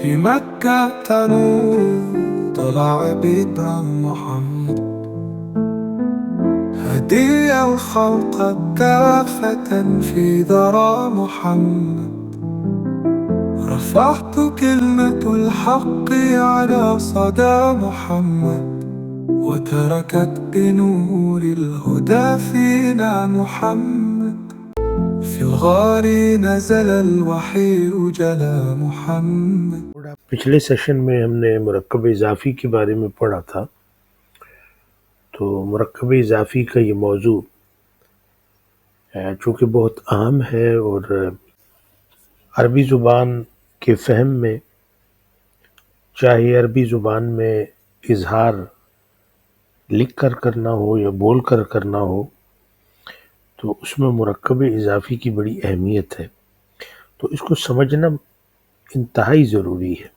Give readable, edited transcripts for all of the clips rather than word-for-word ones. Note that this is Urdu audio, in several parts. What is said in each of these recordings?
في مكة تنور طلع بدر محمد، هدي الخلق كافة في ذرى محمد. رفعت كلمة الحق على صدى محمد، وتركت بنور الهدى فينا محمد. في الغار نزل الوحي جلا محمد. پچھلے سیشن میں ہم نے مرکب اضافی کے بارے میں پڑھا تھا. تو مرکب اضافی کا یہ موضوع چونکہ بہت اہم ہے اور عربی زبان کے فہم میں، چاہے عربی زبان میں اظہار لکھ کر کرنا ہو یا بول کر کرنا ہو، تو اس میں مرکب اضافی کی بڑی اہمیت ہے. تو اس کو سمجھنا انتہائی ضروری ہے.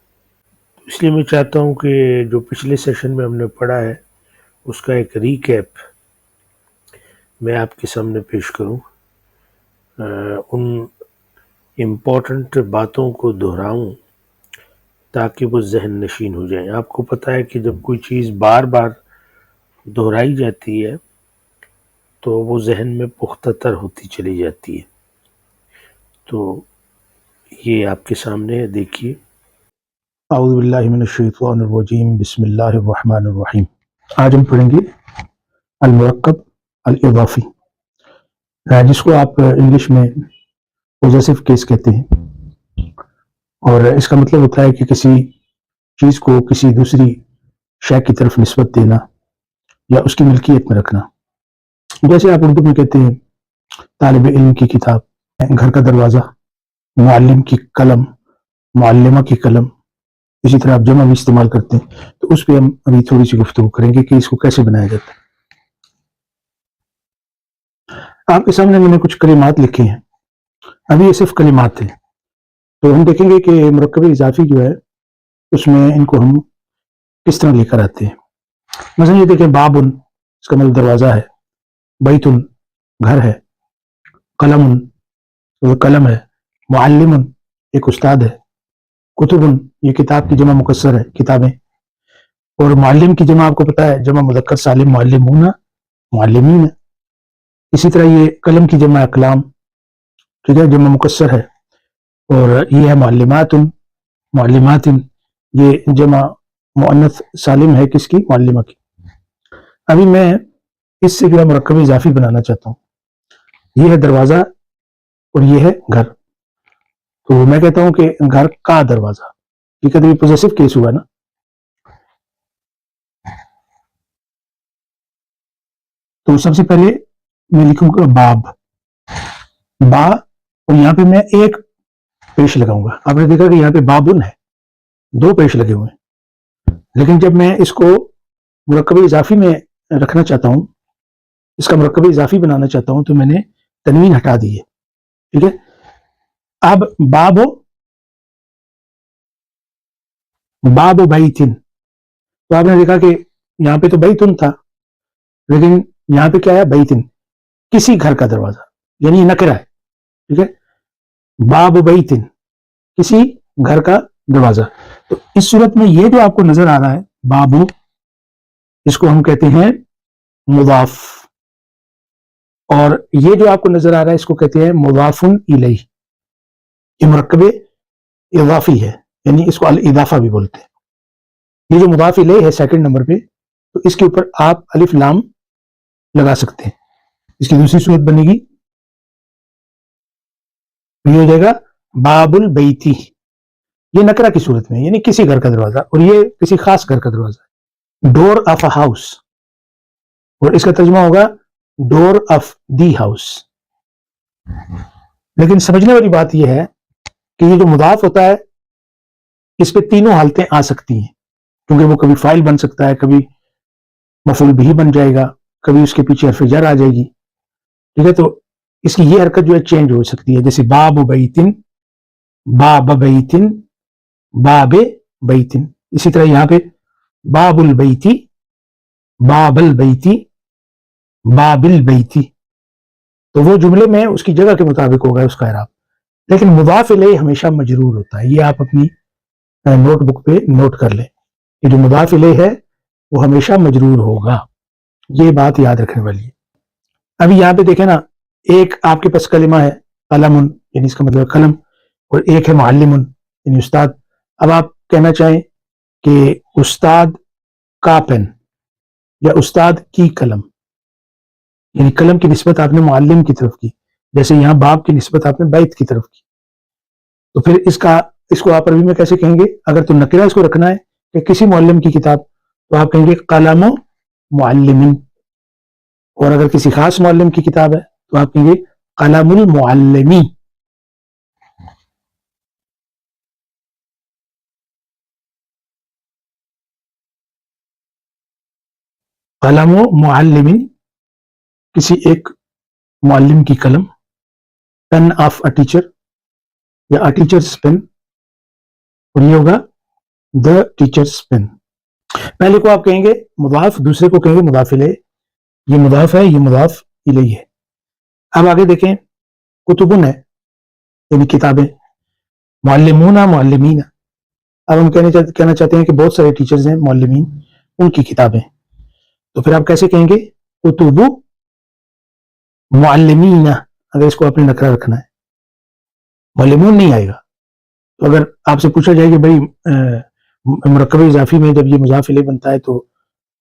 اس لیے میں چاہتا ہوں کہ جو پچھلے سیشن میں ہم نے پڑھا ہے اس کا ایک ریکیپ میں آپ کے سامنے پیش کروں، ان امپورٹنٹ باتوں کو دہراؤں تاکہ وہ ذہن نشین ہو جائیں. آپ کو پتہ ہے کہ جب کوئی چیز بار بار دہرائی جاتی ہے تو وہ ذہن میں پختہ تر ہوتی چلی جاتی ہے. تو یہ آپ کے سامنے ہے، دیکھیے. اعوذ باللہ من الشیطان الرجیم، بسم اللہ الرحمن الرحیم. آج ہم پڑھیں گے المرکب الاضافی، جس کو آپ انگلش میں پوزیسو کیس کہتے ہیں، اور اس کا مطلب ہوتا ہے کہ کسی چیز کو کسی دوسری شے کی طرف نسبت دینا یا اس کی ملکیت میں رکھنا. جیسے آپ اردو میں کہتے ہیں طالب علم کی کتاب، گھر کا دروازہ، معلم کی قلم، معلمہ کی قلم. اسی طرح آپ جمع بھی استعمال کرتے ہیں، تو اس پہ ہم ابھی تھوڑی سی گفتگو کریں گے کہ اس کو کیسے بنایا جاتا ہے. آپ کے سامنے میں نے کچھ کلمات لکھے ہیں، ابھی یہ صرف کلمات ہیں. تو ہم دیکھیں گے کہ مرکب اضافی جو ہے اس میں ان کو ہم کس طرح لے کر آتے ہیں. مثلا یہ دیکھیں، بابن اس کا مطلب دروازہ ہے، بیتن گھر ہے، قلم وہ قلم ہے، معلم ایک استاد ہے، کتبن یہ کتاب کی جمع مکسر ہے، کتابیں. اور معلم کی جمع آپ کو پتا ہے، جمع مذکر سالم معلمون معلمین. اسی طرح یہ قلم کی جمع اقلام، ٹھیک ہے، جمع مکسر ہے. اور یہ ہے معلمات معلمات، یہ جمع مؤنث سالم ہے، کس کی؟ معلمہ کی. ابھی میں اس سے جو ہے مرکب اضافی بنانا چاہتا ہوں. یہ ہے دروازہ اور یہ ہے گھر. تو میں کہتا ہوں کہ گھر کا دروازہ، ٹھیک ہے، تو یہ پوزیسو کیس ہوا نا. تو سب سے پہلے میں لکھوں گا باب، با، اور یہاں پہ میں ایک پیش لگاؤں گا. آپ نے دیکھا کہ یہاں پہ بابن ہے، دو پیش لگے ہوئے ہیں. لیکن جب میں اس کو مرکب اضافی میں رکھنا چاہتا ہوں، اس کا مرکب اضافی بنانا چاہتا ہوں، تو میں نے تنوین ہٹا دی ہے. ٹھیک ہے، اب باب بیتن، تو آپ نے دیکھا کہ یہاں پہ تو بیتن تھا، لیکن یہاں پہ کیا ہے؟ بیتن، کسی گھر کا دروازہ، یعنی نکرہ ہے. ٹھیک ہے، باب بیتن کسی گھر کا دروازہ. تو اس صورت میں یہ جو آپ کو نظر آ رہا ہے بابو، اس کو ہم کہتے ہیں مضاف، اور یہ جو آپ کو نظر آ رہا ہے اس کو کہتے ہیں مضاف الیہ. یہ مرکب اضافی ہے، یعنی اس کو الاضافہ بھی بولتے ہیں. یہ جو مضاف الیہ ہے سیکنڈ نمبر پہ، تو اس کے اوپر آپ الف لام لگا سکتے ہیں. اس کی دوسری صورت بنے گی، یہ ہو جائے گا باب البیتی، یہ نکرہ کی صورت میں، یعنی کسی گھر کا دروازہ، اور یہ کسی خاص گھر کا دروازہ ہے. ڈور آف اے ہاؤس، اور اس کا ترجمہ ہوگا ڈور آف دی ہاؤس. لیکن سمجھنے والی بات یہ ہے کہ یہ جو مضاف ہوتا ہے اس پہ تینوں حالتیں آ سکتی ہیں، کیونکہ وہ کبھی فاعل بن سکتا ہے، کبھی مفعول بھی بن جائے گا، کبھی اس کے پیچھے حرف جر آ جائے گی. ٹھیک ہے، تو اس کی یہ حرکت جو ہے چینج ہو سکتی ہے، جیسے باب بیتن، باب بیتن، باب بیتن. اسی طرح یہاں پہ باب البیتی، باب البیتی، باب البیتی. تو وہ جملے میں اس کی جگہ کے مطابق ہوگا اس کا اعراب. لیکن مضاف الیہ ہمیشہ مجرور ہوتا ہے، یہ آپ اپنی نوٹ بک پہ نوٹ کر لیں کہ جو مضاف الیہ ہے وہ ہمیشہ مجرور ہوگا، یہ بات یاد رکھنے والی ہے۔ ابھی یہاں پہ دیکھیں نا، ایک آپ کے پاس کلمہ ہے قلم، یعنی اس کا مطلب قلم، اور ایک ہے معلم یعنی استاد۔ اب آپ کہنا چاہیں کہ استاد کا پین یا استاد کی قلم، یعنی قلم کی نسبت آپ نے معلم کی طرف کی، جیسے یہاں باب کی نسبت آپ نے بیت کی طرف کی، تو پھر اس کو آپ عربی میں کیسے کہیں گے؟ اگر تو نکرہ اس کو رکھنا ہے کہ کسی معلم کی کتاب، تو آپ کہیں گے قلم معلم، اور اگر کسی خاص معلم کی کتاب ہے تو آپ کہیں گے قلم المعلمی۔ قلم معلم، کسی ایک معلم کی قلم، پین آف اے ٹیچر یا اے ٹیچرز پین، اور یہ ہوگا دا ٹیچرز پین۔ پہلے کو آپ کہیں گے مضاف، دوسرے کو کہیں گے مضاف الیہ، یہ مضاف ہے، یہ مضاف الیہ ہے۔ اب آگے دیکھیں، کتبن ہے یعنی کتابیں، معلمون معلمین، اب ہم کہنا چاہتے ہیں کہ بہت سارے ٹیچرز ہیں معلمین، ان کی کتابیں، تو پھر آپ کیسے کہیں گے؟ کتب معلمین، اگر اس کو آپ نے نکرہ رکھنا ہے، معلمون نہیں آئے گا۔ تو اگر آپ سے پوچھا جائے کہ بھائی مرکب اضافی میں جب یہ مضاف الیہ بنتا ہے تو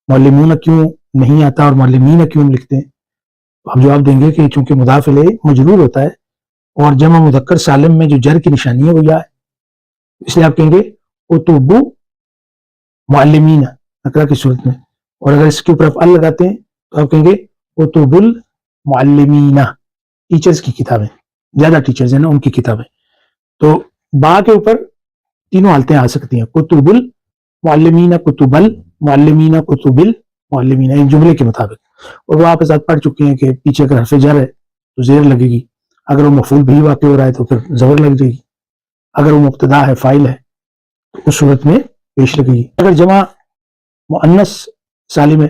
معلمون کیوں نہیں آتا اور معلمین کیوں ہم لکھتے ہیں، تو آپ جواب دیں گے کہ چونکہ مضاف الیہ مجرور ہوتا ہے اور جمع مذکر سالم میں جو جر کی نشانی ہے وہ یا ہے، اس لیے آپ کہیں گے کتب معلمین نکرہ کی صورت میں، اور اگر اس کے اوپر آپ ال لگاتے ہیں تو آپ کہیں گے کتب المعلمین، ٹیچرز کی کتابیں، زیادہ ٹیچرز ہیں نا ان کی کتابیں۔ تو با کے اوپر تینوں حالتیں آ سکتی ہیں، کتب المعلمین، کتب المعلمین، کتب المعلمین، ایک جملے کے مطابق، اور وہ آپ ذات پڑھ چکے ہیں کہ پیچھے اگر حرف جر ہے تو زیر لگے گی، اگر وہ مفعول بھی واقع ہو رہا ہے تو پھر زبر لگ جائے گی، اگر وہ مبتدا ہے فاعل ہے تو اس صورت میں پیش لگے گی۔ اگر جمع مؤنث سالم ہے،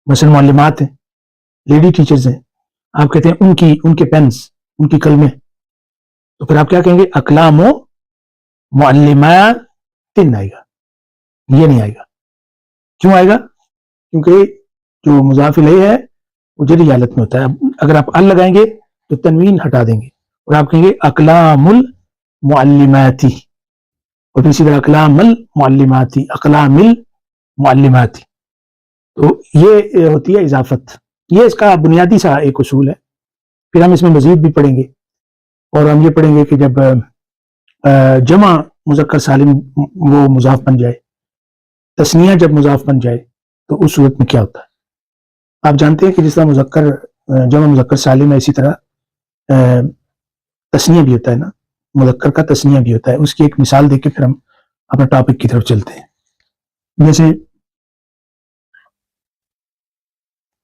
مثلا معلمات ہیں، لیڈی ٹیچرز ہیں، آپ کہتے ہیں ان کے پینس، ان کی قلمیں، تو پھر آپ کیا کہیں گے؟ اقلام و معلمات آئے گا، یہ نہیں آئے گا۔ کیوں آئے گا؟ کیونکہ جو مضاف الیہ ہے وہ جری حالت میں ہوتا ہے، اگر آپ ال لگائیں گے تو تنوین ہٹا دیں گے اور آپ کہیں گے اقلام المعلماتی، اور اسی طرح اقلام المعلماتی، اقلام المعلماتی، تو یہ ہوتی ہے اضافت، یہ اس کا بنیادی سا ایک اصول ہے۔ پھر ہم اس میں مزید بھی پڑھیں گے، اور ہم یہ پڑھیں گے کہ جب جمع مذکر سالم وہ مضاف بن جائے، تثنیہ جب مضاف بن جائے تو اس صورت میں کیا ہوتا ہے؟ آپ جانتے ہیں کہ جس طرح جمع مذکر سالم ہے، اسی طرح تثنیہ بھی ہوتا ہے نا، مذکر کا تثنیہ بھی ہوتا ہے۔ اس کی ایک مثال دے کے پھر ہم اپنے ٹاپک کی طرف چلتے ہیں۔ جیسے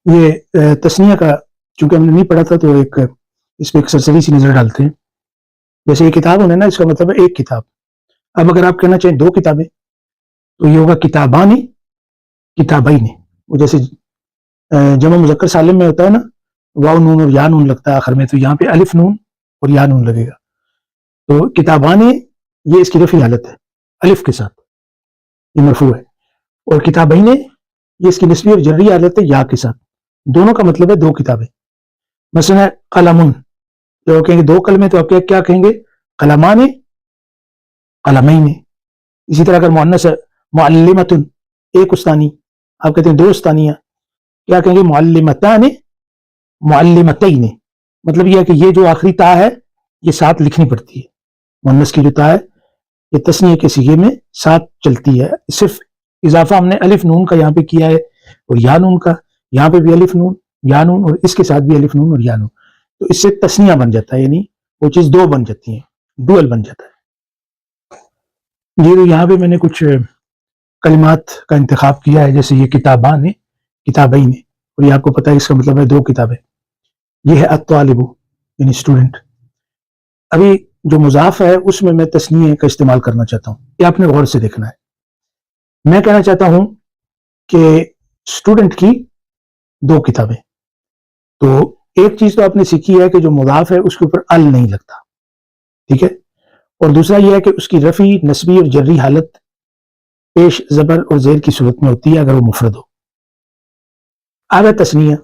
یہ تثنیہ کا چونکہ ہم نے نہیں پڑھا تھا تو اس پہ ایک سرسری سی نظر ڈالتے ہیں۔ جیسے یہ کتاب ہونا ہے نا، اس کا مطلب ہے ایک کتاب۔ اب اگر آپ کہنا چاہیں دو کتابیں تو یہ ہوگا کتابان کتابین، وہ جیسے جمع مذکر سالم میں ہوتا ہے نا، واو نون اور یا نون لگتا ہے آخر میں، تو یہاں پہ الف نون اور یا نون لگے گا، تو کتابان یہ اس کی رفعی حالت ہے الف کے ساتھ، یہ مرفوع ہے، اور کتابین یہ اس کی نسبی اور جری حالت ہے یا کے ساتھ، دونوں کا مطلب ہے دو کتابیں۔ مثلا قلمن، جو کہیں گے دو قلمیں تو آپ کیا کہیں گے؟ قلمان قلمین۔ اسی طرح اگر مؤنث ہے معلمۃ، ایک استانی، آپ کہتے ہیں دو استانیاں، کیا کہیں گے؟ معلمتان معلمتین، مطلب یہ ہے کہ یہ جو آخری تا ہے یہ ساتھ لکھنی پڑتی ہے، مؤنث کی جو تا ہے یہ تثنیہ کے صیغے میں ساتھ چلتی ہے، صرف اضافہ ہم نے الف نون کا یہاں پہ کیا ہے اور یا نون کا، یہاں پہ بھی الف نون یا نون اور اس کے ساتھ بھی الف نون اور یا نون، تو اس سے تثنیہ بن جاتا ہے، یعنی وہ چیز دو بن جاتی ہیں، ڈوئل بن جاتا ہے۔ جی یہاں پہ میں نے کچھ کلمات کا انتخاب کیا ہے، جیسے یہ کتابان کتابین، اور یہ آپ کو پتہ ہے اس کا مطلب ہے دو کتابیں۔ یہ ہے الطالب یعنی اسٹوڈنٹ۔ ابھی جو مضاف ہے اس میں تثنیہ کا استعمال کرنا چاہتا ہوں، یہ آپ نے غور سے دیکھنا ہے۔ میں کہنا چاہتا ہوں کہ اسٹوڈنٹ کی دو کتابیں، تو ایک چیز تو آپ نے سیکھی ہے کہ جو مضاف ہے اس کے اوپر ال نہیں لگتا، ٹھیک ہے، اور دوسرا یہ ہے کہ اس کی رفع، نصبی اور جری حالت پیش زبر اور زیر کی صورت میں ہوتی ہے اگر وہ مفرد ہو۔ اب ہے تثنیہ۔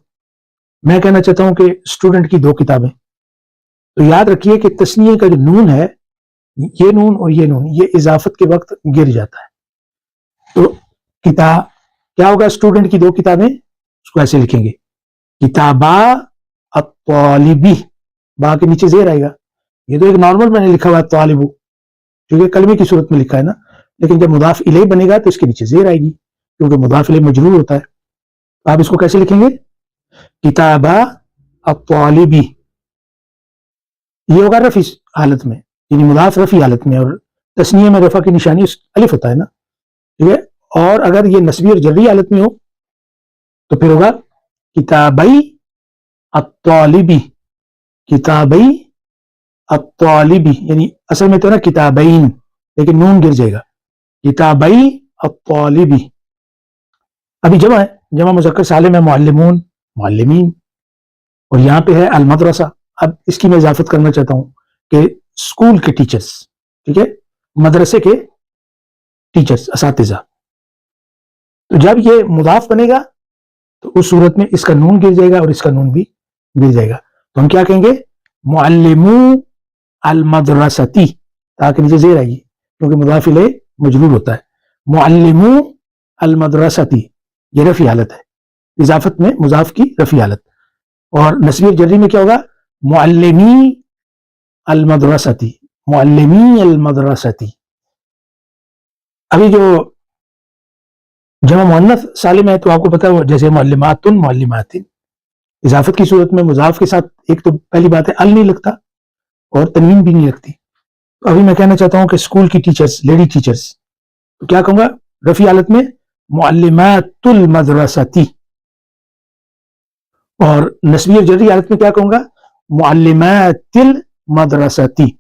میں کہنا چاہتا ہوں کہ اسٹوڈنٹ کی 2 کتابیں، تو یاد رکھیے کہ تثنیہ کا جو نون ہے، یہ نون اور یہ نون، یہ اضافت کے وقت گر جاتا ہے۔ تو کتاب کیا ہوگا؟ اسٹوڈنٹ کی 2 کتابیں، اس کو ایسے لکھیں گے کتابا الطالبی، با کے نیچے زیر آئے گا۔ یہ تو ایک نارمل میں نے لکھا ہوا ہے طالبو، کیونکہ کلمے کی صورت میں لکھا ہے نا، لیکن جب مضاف الیہ بنے گا تو اس کے نیچے زیر آئے گی، کیونکہ مضاف الیہ مجرور ہوتا ہے۔ آپ اس کو کیسے لکھیں گے؟ کتابا الطالبی، یہ ہوگا رفع حالت میں، یعنی مضاف رفع حالت میں، اور تثنیہ میں رفع کی نشانی الف ہوتا ہے نا، ٹھیک ہے۔ اور اگر یہ نصبی اور جری حالت میں ہو تو پھر ہوگا کتابی الطالبی، کتابی الطالبی، یعنی اصل میں تو نا کتابین، لیکن نون گر جائے گا، کتابی الطالبی۔ ابھی جمع ہے، جمع مذکر سالم ہے، معلمون، معلمین، اور یہاں پہ ہے المدرسہ۔ اب اس کی میں اضافت کرنا چاہتا ہوں کہ اسکول کے ٹیچرز، ٹھیک ہے، مدرسے کے ٹیچرز، اساتذہ۔ تو جب یہ مضاف بنے گا تو اس صورت میں اس کا نون گر جائے گا اور اس کا نون بھی گر جائے گا، تو ہم کیا کہیں گے؟ معلمو المدرستی، تاکہ نیچے زیر آئے گی کیونکہ مضاف الیہ مجرور ہوتا ہے۔ معلمو المدرستی، یہ رفع حالت ہے، اضافت میں مضاف کی رفع حالت۔ اور نصبی اور جری میں کیا ہوگا؟ معلمی المدرستی، معلمی المدرستی۔ ابھی جو جمع مؤنث سالم ہے تو آپ کو پتا ہے، جیسے معلمات، معلمات، اضافت کی صورت میں مضاف کے ساتھ ایک تو پہلی بات ہے ال نہیں لگتا اور تنوین بھی نہیں لگتی۔ تو ابھی میں کہنا چاہتا ہوں کہ اسکول کی ٹیچرز، لیڈی ٹیچرز، تو کیا کہوں گا رفع حالت میں؟ معلمات المدرستی، اور نصبی اور جری حالت میں کیا کہوں گا؟ معلمات المدرستی۔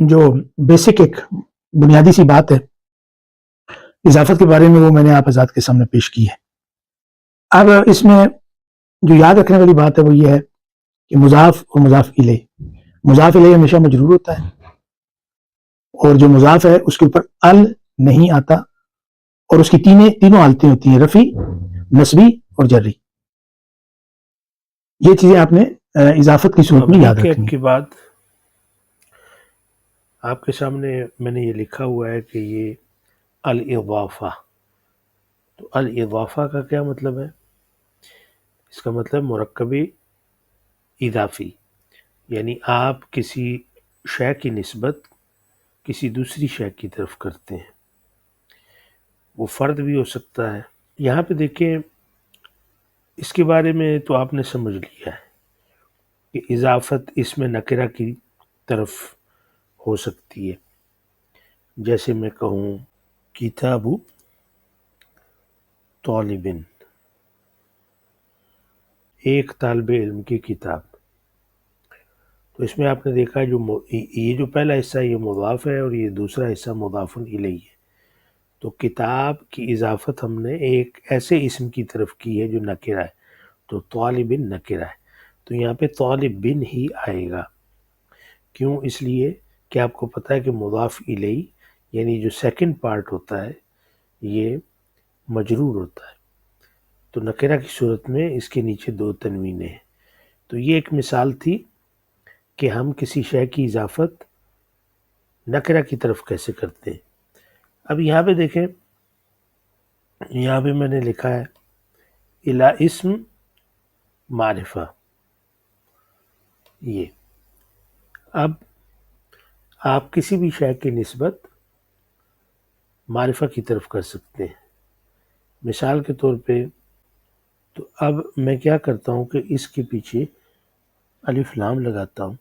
جو بیسک ایک بنیادی سی بات ہے اضافت کے بارے میں، وہ میں نے آپ حضرات کے سامنے پیش کی ہے۔ اب اس میں جو یاد رکھنے والی بات ہے وہ یہ ہے کہ مضاف اور مضاف الیہ، مضاف الیہ ہمیشہ مجرور ہوتا ہے، اور جو مضاف ہے اس کے اوپر ال نہیں آتا، اور اس کی تینوں حالتیں ہوتی ہیں، رفع، نصبی اور جری۔ یہ چیزیں آپ نے اضافت کی صورت میں یاد رکھنی۔ کے بعد آپ کے سامنے میں نے یہ لکھا ہوا ہے کہ یہ الاضافہ، تو الاضافہ کا کیا مطلب ہے؟ اس کا مطلب مرکبی اضافی، یعنی آپ کسی شے کی نسبت کسی دوسری شے کی طرف کرتے ہیں، وہ فرد بھی ہو سکتا ہے۔ یہاں پہ دیکھیں، اس کے بارے میں تو آپ نے سمجھ لیا ہے کہ اضافت اس میں نکرہ کی طرف ہو سکتی ہے، جیسے میں کہوں کتاب طالبن، ایک طالب علم کی کتاب، تو اس میں آپ نے دیکھا یہ جو پہلا حصہ یہ مضاف ہے اور یہ دوسرا حصہ مضاف الیہ ہے، تو کتاب کی اضافت ہم نے ایک ایسے اسم کی طرف کی ہے جو نکرہ ہے، تو طالبن نکرہ ہے، تو یہاں پہ طالبن ہی آئے گا۔ کیوں؟ اس لیے کہ آپ کو پتہ ہے کہ مضاف الیہ یعنی جو سیکنڈ پارٹ ہوتا ہے یہ مجرور ہوتا ہے، تو نکرہ کی صورت میں اس کے نیچے 2 تنوینیں ہیں۔ تو یہ ایک مثال تھی کہ ہم کسی شے کی اضافت نکرہ کی طرف کیسے کرتے ہیں۔ اب یہاں پہ دیکھیں، یہاں پہ میں نے لکھا ہے الی اسم معرفہ، یہ اب آپ کسی بھی شے کی نسبت معرفہ کی طرف کر سکتے ہیں۔ مثال کے طور پہ تو اب میں کیا کرتا ہوں کہ اس کے پیچھے الف لام لگاتا ہوں،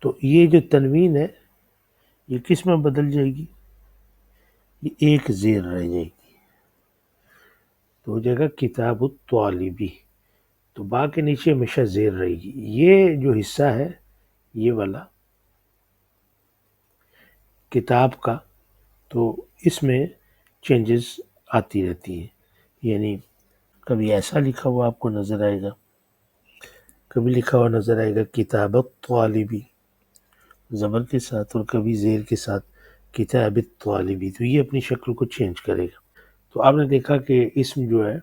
تو یہ جو تنوین ہے یہ کس میں بدل جائے گی؟ یہ ایک زیر رہ جائے گی، تو ہو جائے گا کتاب الطالبی، تو با کے نیچے ہمیشہ زیر رہے گی۔ یہ جو حصہ ہے یہ والا کتاب کا، تو اس میں چینجز آتی رہتی ہیں، یعنی کبھی ایسا لکھا ہوا آپ کو نظر آئے گا، کبھی لکھا ہوا نظر آئے گا کتاب الطالبی زبر کے ساتھ، اور کبھی زیر کے ساتھ کتاب الطالبی، تو یہ اپنی شکل کو چینج کرے گا۔ تو آپ نے دیکھا کہ اسم جو ہے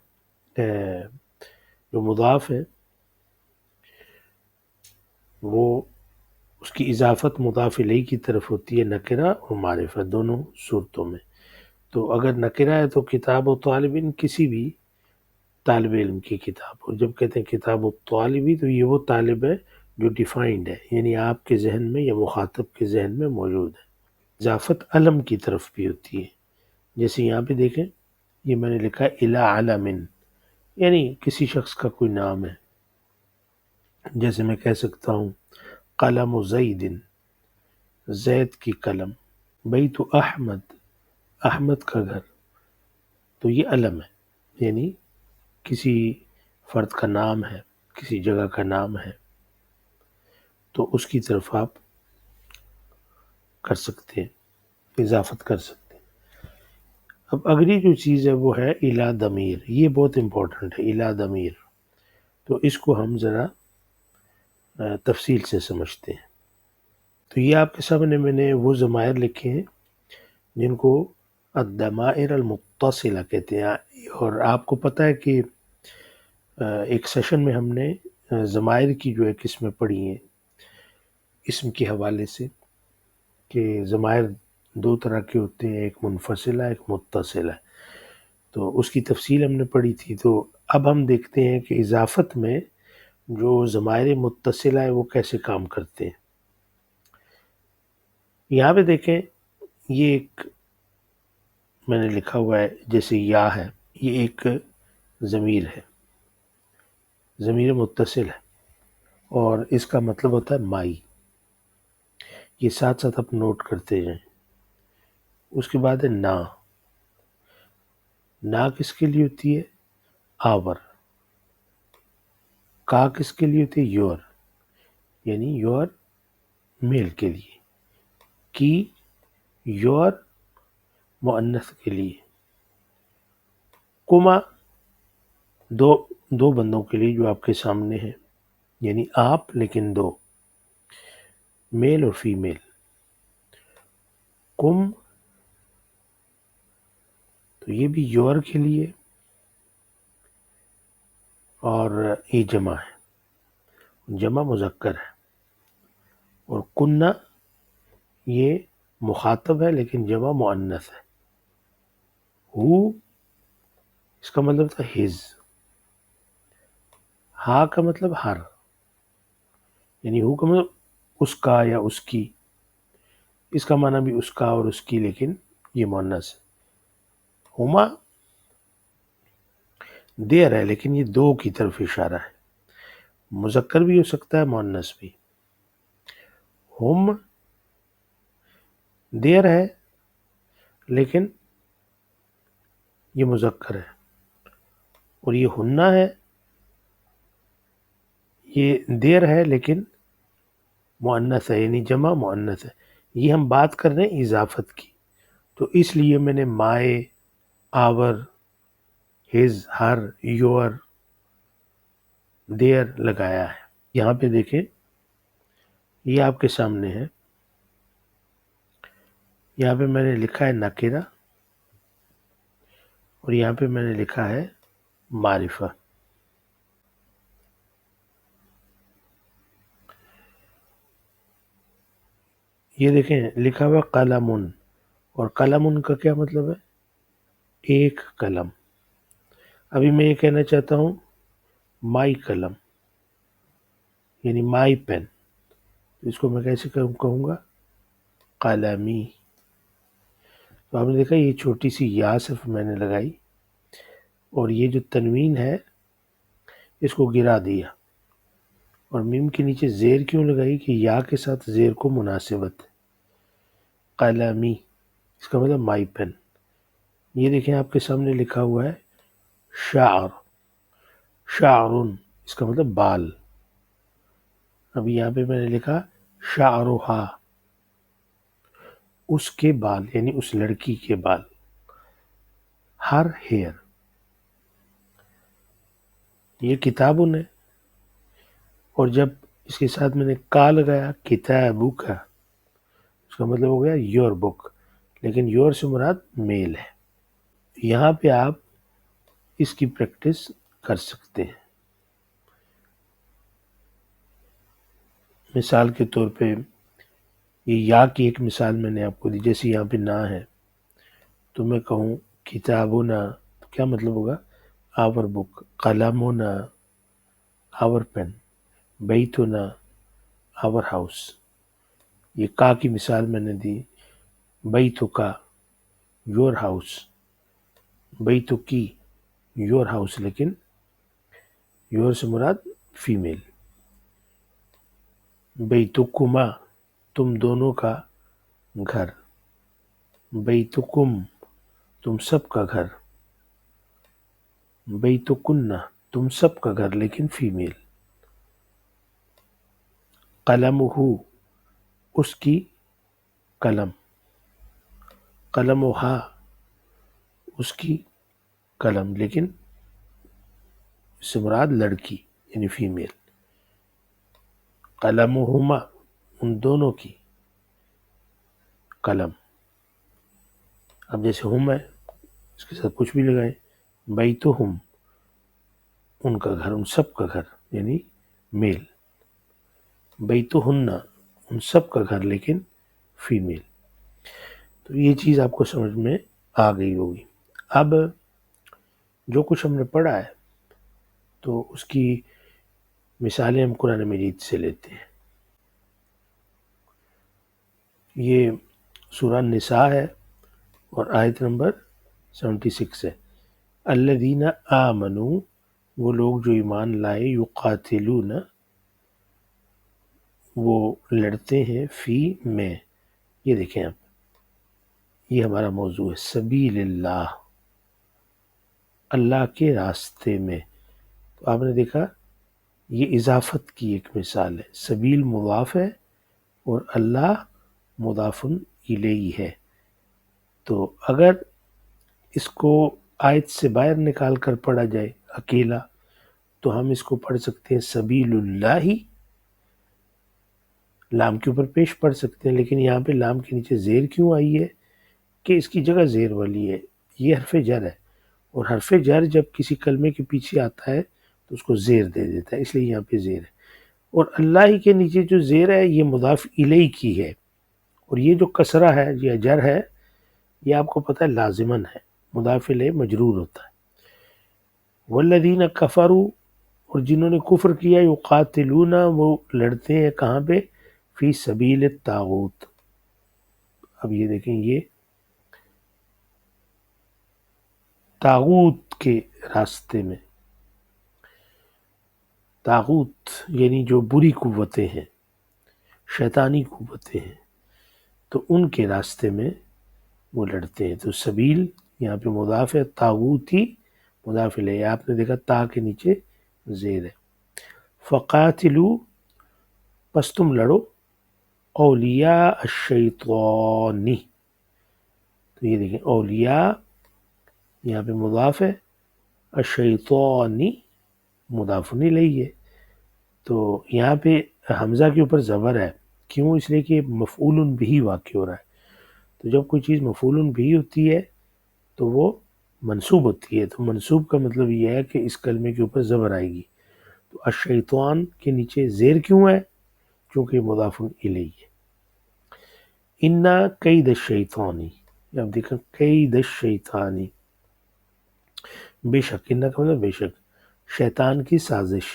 جو مضاف ہے وہ اس کی اضافت مضاف الیہ کی طرف ہوتی ہے نکرہ اور معرفہ دونوں صورتوں میں۔ تو اگر نکرہ ہے تو کتاب الطالبین کسی بھی طالب علم کی کتاب، اور جب کہتے ہیں کتاب الطالبی تو یہ وہ طالب ہے جو ڈیفائنڈ ہے، یعنی آپ کے ذہن میں یا مخاطب کے ذہن میں موجود ہے۔ اضافت علم کی طرف بھی ہوتی ہے، جیسے یہاں پہ دیکھیں یہ میں نے لکھا ہے الی علم، یعنی کسی شخص کا کوئی نام ہے، جیسے میں کہہ سکتا ہوں قلم زید، زید کی قلم، بیت احمد، احمد کا گھر، تو یہ علم ہے، یعنی کسی فرد کا نام ہے، کسی جگہ کا نام ہے، تو اس کی طرف آپ کر سکتے ہیں، اضافت کر سکتے ہیں۔ اب اگلی جو چیز ہے وہ ہے الی ضمیر، یہ بہت امپورٹنٹ ہے الی ضمیر، تو اس کو ہم ذرا تفصیل سے سمجھتے ہیں۔ تو یہ آپ کے سامنے میں نے وہ ضمائر لکھے ہیں جن کو الضمائر المتصلہ کہتے ہیں، اور آپ کو پتہ ہے کہ ایک سیشن میں ہم نے ضمائر کی جو ہے قسمیں پڑھی ہیں اسم کے حوالے سے، کہ ضمائر دو طرح کے ہوتے ہیں، ایک منفصلہ ایک متصلہ، تو اس کی تفصیل ہم نے پڑھی تھی۔ تو اب ہم دیکھتے ہیں کہ اضافت میں جو ضمائر متصلہ ہے وہ کیسے کام کرتے ہیں۔ یہاں پہ دیکھیں یہ ایک میں نے لکھا ہوا ہے جیسے یا ہے، یہ ایک ضمیر ہے، ضمیر متصل ہے، اور اس کا مطلب ہوتا ہے مائی، یہ ساتھ ساتھ آپ نوٹ کرتے جائیں۔ اس کے بعد ہے نا، نا کس کے لیے ہوتی ہے؟ آور۔ کا کس کے لیے ہوتی ہے؟ یور، یعنی یور میل کے لیے۔ کی یور مؤنث کے لیے۔ کما دو بندوں کے لیے جو آپ کے سامنے ہیں، یعنی آپ لیکن دو، میل اور فیمیل۔ کم تو یہ بھی یور کے لیے، اور یہ جمع ہے، جمع مذکر ہے، اور کنہ یہ مخاطب ہے لیکن جمع مؤنث ہے۔ ہو اس کا مطلب تھا ہز، ہا کا مطلب ہر، یعنی ہو کا مطلب اس کا یا اس کی، اس کا معنی بھی اس کا اور اس کی، لیکن یہ مؤنث ہے۔ ہما دیر ہے لیکن یہ دو کی طرف اشارہ ہے، مذکر بھی ہو سکتا ہے مؤنث بھی۔ ہم دیر ہے لیکن یہ مذکر ہے، اور یہ ہنہ ہے، یہ دیر ہے لیکن مؤنث ہے، یعنی جمع مؤنث ہے۔ یہ ہم بات کر رہے ہیں اضافت کی، تو اس لیے میں نے مائے، آور، ہز، ہر، یور، دیر لگایا ہے۔ یہاں پہ دیکھیں یہ آپ کے سامنے ہے، یہاں پہ میں نے لکھا ہے نکرہ، اور یہاں پہ میں نے لکھا ہے معرفہ۔ یہ دیکھیں لکھا ہوا قلم، اور قلم کا کیا مطلب ہے؟ ایک قلم۔ ابھی میں یہ کہنا چاہتا ہوں مائی قلم، یعنی مائی پین، اس کو میں کیسے کہوں گا؟ قلمی۔ تو آپ نے دیکھا یہ چھوٹی سی یا صرف میں نے لگائی، اور یہ جو تنوین ہے اس کو گرا دیا، اور میم کے نیچے زیر کیوں لگائی؟ کہ یا کے ساتھ زیر کو مناسبت ہے۔ قلمی اس کا مطلب مائی پین۔ یہ دیکھیں آپ کے سامنے لکھا ہوا ہے شعر، شعرن اس کا مطلب بال۔ اب یہاں پہ میں نے لکھا شعرہا، اس کے بال، یعنی اس لڑکی کے بال۔ ہر ہیئر، یہ کتابن ہے، اور جب اس کے ساتھ میں نے کا لگایا کتابو کا، اس کا مطلب ہو گیا یور بک، لیکن یور سے مراد میل ہے۔ یہاں پہ آپ اس کی پریکٹس کر سکتے ہیں۔ مثال کے طور پہ یہ یا کی ایک مثال میں نے آپ کو دی، جیسے یہاں پہ نا ہے تو میں کہوں کتابنا، تو کیا مطلب ہوگا آور بک، قلمنا آور پین، بیتنا آور ہاؤس۔ یہ کا کی مثال میں نے دی، بیتو کا یور ہاؤس، بیتو کی یور ہاؤس، لیکن یور سے مراد فیمیل۔ بیتکما تم دونوں کا گھر، بیتکم تم سب کا گھر، بیتکنہ تم سب کا گھر لیکن فیمیل۔ قلمہ اس کی قلم، قلمہا اس کی قلم، لیکن اس سے مراد لڑکی یعنی فیمیل۔ قلمہما ان دونوں کی قلم۔ اب جیسے ہم ہے اس کے ساتھ کچھ بھی لگائیں، بیتہم ان کا گھر، ان سب کا گھر یعنی میل، بیتہن ان سب کا گھر لیکن فیمیل۔ تو یہ چیز آپ کو سمجھ میں آ گئی ہوگی۔ اب جو کچھ ہم نے پڑھا ہے تو اس کی مثالیں ہم قرآن مجید سے لیتے ہیں۔ یہ سورہ نساء ہے اور آیت نمبر 76 ہے۔ الذین آمنوا وہ لوگ جو ایمان لائے، یقاتلون وہ لڑتے ہیں، فی میں، یہ دیکھیں آپ، یہ ہمارا موضوع ہے، سبیل اللہ، اللہ کے راستے میں۔ تو آپ نے دیکھا یہ اضافت کی ایک مثال ہے، سبیل مضاف ہے اور اللہ مضاف الیہ ہے۔ تو اگر اس کو آیت سے باہر نکال کر پڑھا جائے اکیلا تو ہم اس کو پڑھ سکتے ہیں سبیل اللہ، لام کے اوپر پیش پڑھ سکتے ہیں، لیکن یہاں پہ لام کے نیچے زیر کیوں آئی ہے کہ اس کی جگہ زیر والی ہے، یہ حرف جر ہے، اور حرف جر جب کسی کلمے کے پیچھے آتا ہے تو اس کو زیر دے دیتا ہے، اس لیے یہاں پہ زیر ہے۔ اور اللہ ہی کے نیچے جو زیر ہے یہ مضاف الیہ کی ہے، اور یہ جو کسرہ ہے یا جر ہے یہ آپ کو پتہ ہے لازمن ہے، مضاف الیہ مجرور ہوتا ہے۔ والذین کفروا اور جنہوں نے کفر کیا، یقاتلون وہ لڑتے ہیں کہاں پہ، فی سبیل الطاغوت۔ اب یہ دیکھیں یہ طاغوت کے راستے میں، طاغوت یعنی جو بری قوتیں ہیں، شیطانی قوتیں ہیں، تو ان کے راستے میں وہ لڑتے ہیں۔ تو سبیل یہاں پہ مضاف ہے، طاغوتی مضاف الیہ، آپ نے دیکھا تا کے نیچے زیر ہے۔ فقاتلو پس تم لڑو، اولیاء الشیطانی، تو یہ دیکھیں اولیاء یہاں پہ مضاف ہے، الشیطانی مضاف الیہ ہے۔ تو یہاں پہ حمزہ کے اوپر زبر ہے، کیوں؟ اس لیے کہ مفعول بہ واقع ہو رہا ہے۔ تو جب کوئی چیز مفعول بہ ہوتی ہے تو وہ منصوب ہوتی ہے، تو منصوب کا مطلب یہ ہے کہ اس کلمے کے اوپر زبر آئے گی۔ تو الشیطان کے نیچے زیر کیوں ہے؟ چونکہ مضاف الیہ ہے۔ انا کید الشیطانی، اب دیکھیں کید الشیطانی، بے شک، انا کا مطلب بے شک، شیطان کی سازش،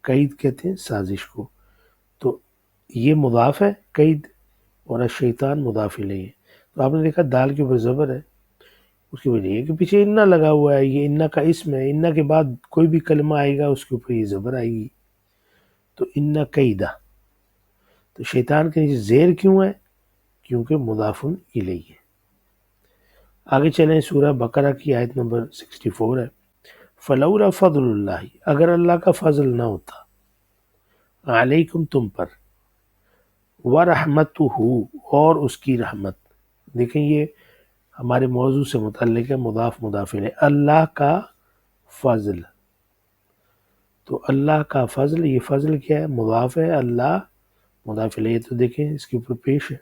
قید کہتے ہیں سازش کو، تو یہ مضاف ہے قید اور الشیطان مضاف الیہ ہے۔ تو آپ نے دیکھا دال کے اوپر زبر ہے، اس کی وجہ یہ کہ پیچھے انا لگا ہوا ہے، یہ انا کا اسم ہے، انا کے بعد کوئی بھی کلمہ آئے گا اس کے اوپر یہ زبر آئے گی، تو انا قیدہ۔ تو شیطان کے نیچے زیر کیوں ہے؟ کیونکہ مضاف الیہ ہے۔ آگے چلیں، سورہ بقرہ کی آیت نمبر 64 ہے، فلولا فضل اللہ، اگر اللہ کا فضل نہ ہوتا، علیکم تم پر، ورحمتہ اور اس کی رحمت، دیکھیں یہ ہمارے موضوع سے متعلق ہے، مضاف الیہ، اللہ کا فضل، تو اللہ کا فضل، یہ فضل کیا ہے؟ مضاف ہے، اللہ مضاف الیہ، تو دیکھیں اس کے اوپر پیش ہے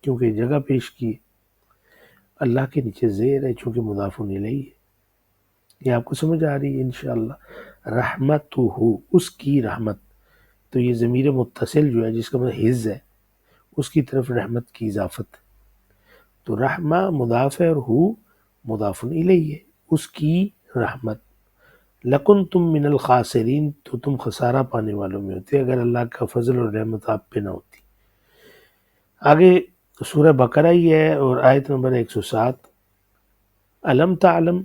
کیونکہ جگہ پیش کی ہے، اللہ کے نیچے زیر ہے چونکہ مضاف الیہ ہے۔ یہ آپ کو سمجھ آ رہی ہے انشاءاللہ؟ رحمتہ، اس کی رحمت، تو یہ ضمیر متصل جو ہے جس کا مطلب حز ہے، اس کی طرف رحمت کی اضافت، تو رحمہ مضاف ہے اور ہو مضاف الیہ ہے، اس کی رحمت۔ لکن تم من الخاسرین، تو تم خسارہ پانے والوں میں ہوتے اگر اللہ کا فضل اور رحمت آپ پہ نہ ہوتی۔ آگے سورہ بقرہ ہی ہے اور آیت نمبر 107، الم تعلم،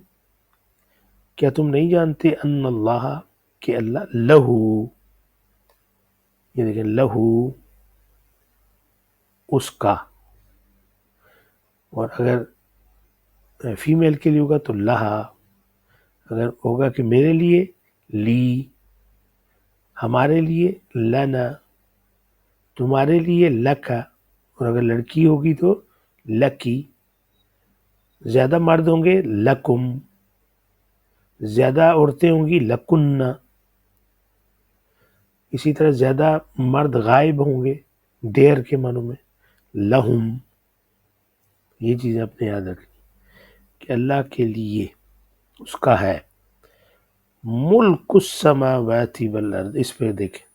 کیا تم نہیں جانتے، ان اللہ، کہ اللہ، لہو، یہ دیکھیں لہو، اس کا، اور اگر فیمیل کے لیے ہوگا تو لہا، اگر ہوگا کہ میرے لیے لی، ہمارے لیے لنا، تمہارے لیے لکا، اور اگر لڑکی ہوگی تو لکی، زیادہ مرد ہوں گے لکم، زیادہ عورتیں ہوں گی لکن، اسی طرح زیادہ مرد غائب ہوں گے دیر کے معنوں میں لہم۔ یہ چیزیں اپنے یاد رکھیں کہ اللہ کے لیے، اس کا ہے ملک السماوات والارض، اس پہ دیکھیں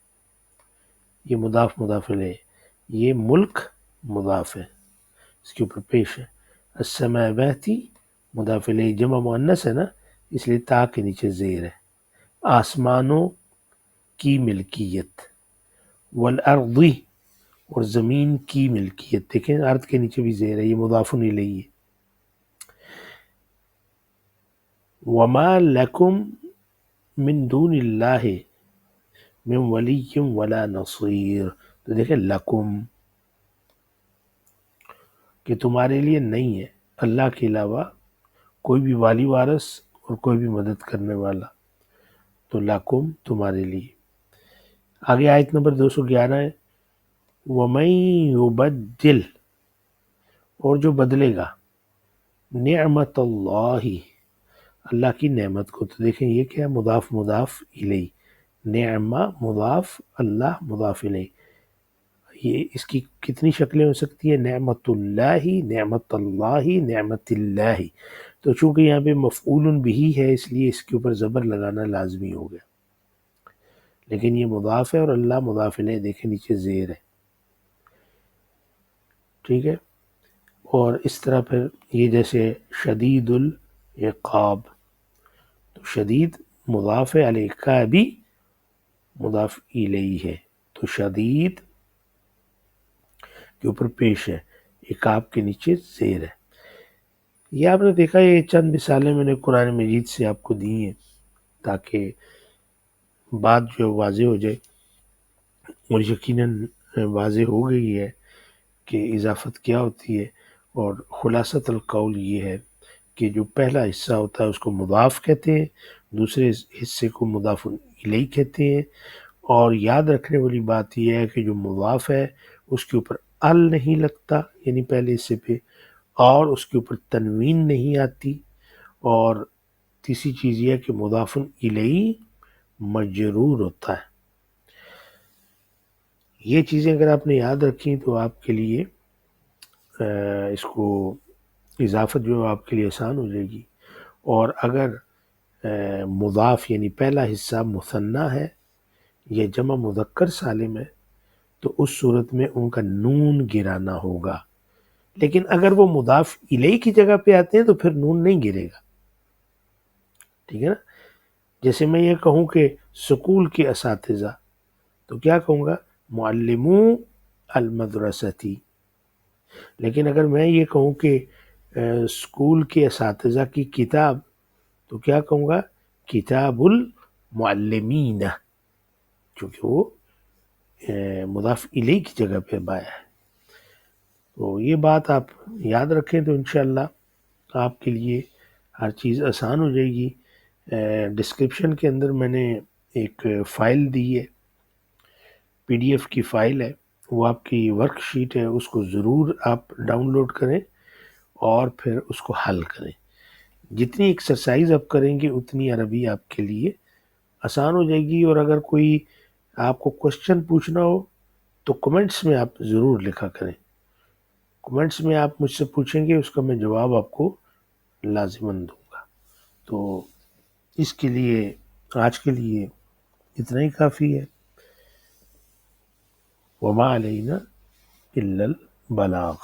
یہ مضاف الیہ، یہ ملک مضاف ہے، اس کے اوپر پیش ہے، السماواتی مضاف الیہ، جمع مؤنث ہے نا اس لیے تا کے نیچے زیر ہے، آسمانوں کی ملکیت، والارضی، اور زمین کی ملکیت، دیکھیں ارض کے نیچے بھی زیر ہے، یہ مضاف الیہ ہے۔ وما لکم من دون اللہ من ولی ولا نصیر، تو دیکھیں لکم، کہ تمہارے لیے نہیں ہے اللہ کے علاوہ کوئی بھی والی وارث اور کوئی بھی مدد کرنے والا، تو لکم، تمہارے لیے۔ آگے آیت نمبر 211 ہے، وَمَن يُبَدِّلْ، اور جو بدلے گا، نعمت اللہ، اللہ کی نعمت کو، تو دیکھیں یہ کیا ہے؟ مضاف الیہ، نعمہ مضاف، اللہ مضاف الیہ، یہ اس کی کتنی شکلیں ہو سکتی ہیں؟ نعمت اللہ، نعمت اللہ، نعمت اللہ، تو چونکہ یہاں پہ مفعول بہ ہے اس لیے اس کے اوپر زبر لگانا لازمی ہو گیا، لیکن یہ مضاف ہے اور اللہ مضاف الیہ، دیکھیں نیچے زیر ہے، ٹھیک ہے۔ اور اس طرح پھر یہ جیسے شدید العقاب، تو شدید مضاف ہے، العقابی مضاف الیہ ہے، تو شدید کے اوپر پیش ہے، عقاب کے نیچے زیر ہے۔ یہ آپ نے دیکھا، یہ چند مثالیں میں نے قرآن مجید سے آپ کو دی ہیں تاکہ بات جو واضح ہو جائے، اور یقیناً واضح ہو گئی ہے کہ اضافت کیا ہوتی ہے، اور خلاصۃ القول یہ ہے کہ جو پہلا حصہ ہوتا ہے اس کو مضاف کہتے ہیں، دوسرے حصے کو مضاف الیہ کہتے ہیں، اور یاد رکھنے والی بات یہ ہے کہ جو مضاف ہے اس کے اوپر ال نہیں لگتا، یعنی پہلے حصے پہ، اور اس کے اوپر تنوین نہیں آتی، اور تیسری چیز یہ ہے کہ مضاف الیہ مجرور ہوتا ہے۔ یہ چیزیں اگر آپ نے یاد رکھیں تو آپ کے لیے اس کو اضافت جو آپ کے لیے آسان ہو جائے گی۔ اور اگر مضاف یعنی پہلا حصہ مثنیٰ ہے یا جمع مذکر سالم ہے تو اس صورت میں ان کا نون گرانا ہوگا، لیکن اگر وہ مضاف الیہ کی جگہ پہ آتے ہیں تو پھر نون نہیں گرے گا، ٹھیک ہے نا۔ جیسے میں یہ کہوں کہ سکول کے اساتذہ، تو کیا کہوں گا؟ معلمو المدرستی، لیکن اگر میں یہ کہوں کہ اسکول کے اساتذہ کی کتاب، تو کیا کہوں گا؟ کتاب المعلمین، چونکہ وہ مضاف الیہ کی جگہ پہ بایا ہے۔ تو یہ بات آپ یاد رکھیں تو انشاءاللہ آپ کے لیے ہر چیز آسان ہو جائے گی۔ ڈسکرپشن کے اندر میں نے ایک فائل دی ہے، پی ڈی ایف کی فائل ہے، وہ آپ کی ورک شیٹ ہے، اس کو ضرور آپ ڈاؤن لوڈ کریں اور پھر اس کو حل کریں۔ جتنی ایکسرسائز آپ کریں گے اتنی عربی آپ کے لیے آسان ہو جائے گی. اور اگر کوئی آپ کو کوشچن پوچھنا ہو تو کمنٹس میں آپ ضرور لکھا کریں. کمنٹس میں آپ مجھ سے پوچھیں گے، اس کا میں جواب آپ کو لازماً دوں گا. تو اس کے لیے آج کے لیے اتنا ہی کافی ہے. وما علینا الا البلاغ.